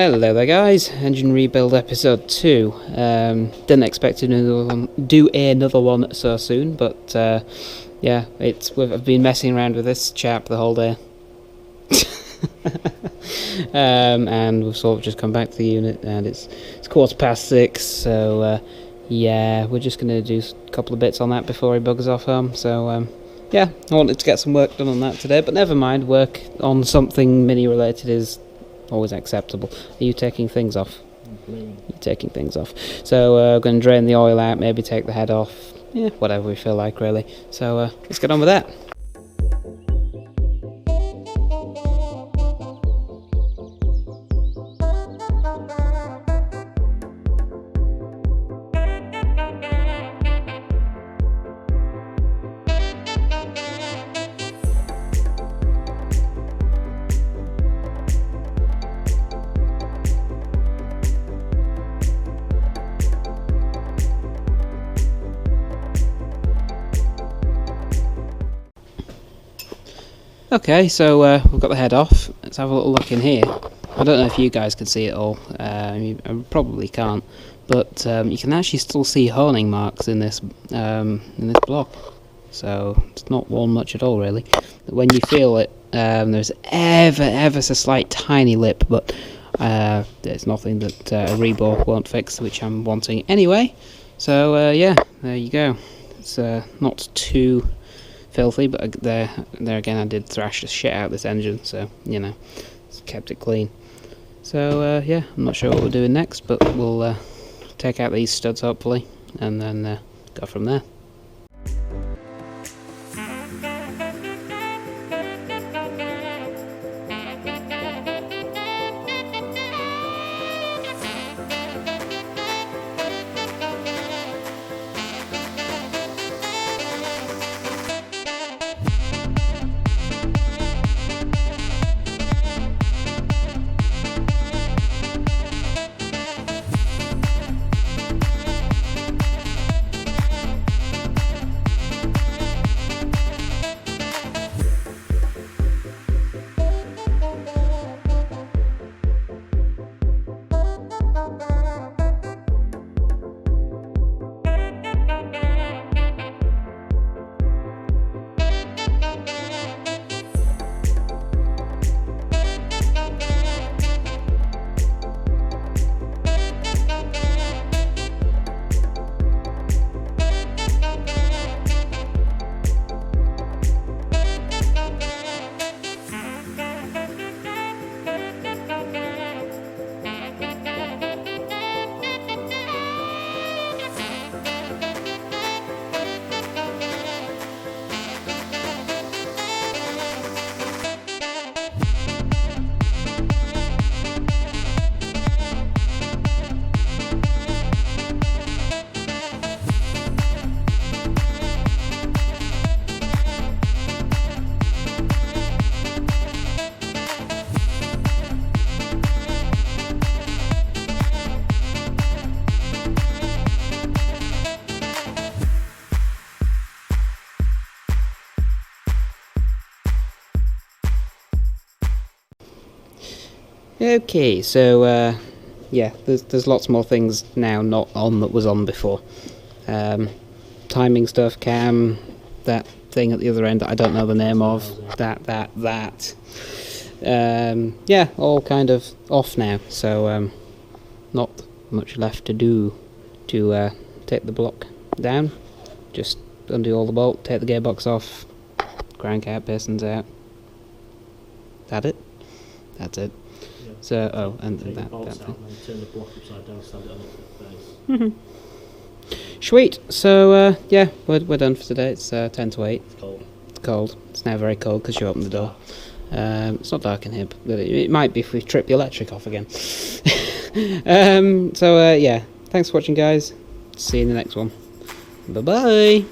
Hello there guys, Engine Rebuild episode 2. Didn't expect to do another one so soon, but yeah, I've been messing around with this chap the whole day. And we've sort of just come back to the unit, and it's 6:15, so yeah, we're just going to do a couple of bits on that before he buggers off home. So yeah, I wanted to get some work done on that today, but never mind, work on something mini related is always acceptable. Are you taking things off? You're taking things off. So we're going to drain the oil out, maybe take the head off. Yeah, whatever we feel like really. So let's get on with that. Okay, so we've got the head off. Let's have a little look in here. I don't know if you guys can see it all. You probably can't, but you can actually still see honing marks in this block. So it's not worn much at all, really. When you feel it, there's ever so slight tiny lip, but there's nothing that a rebore won't fix, which I'm wanting anyway. So yeah, there you go. It's not too filthy, but there again, I did thrash the shit out of this engine, so you know, kept it clean. So yeah, I'm not sure what we're doing next, but we'll take out these studs hopefully, and then go from there. Okay, so yeah, there's lots more things now not on that was on before. Timing stuff, cam, that thing at the other end that I don't know the name of, that. Yeah, all kind of off now, so not much left to do to take the block down. Just undo all the bolt, take the gearbox off, crank out, pistons out. That it? That's it. Yeah. So, and take that the bolts thing. out and then turn the block upside down, stand it on its base. Sweet. So yeah, we're done for today. It's 10 to 8. It's cold. It's cold. It's now very cold because you opened the door. It's not dark in here, but it might be if we trip the electric off again. So yeah, thanks for watching, guys. See you in the next one. Bye bye.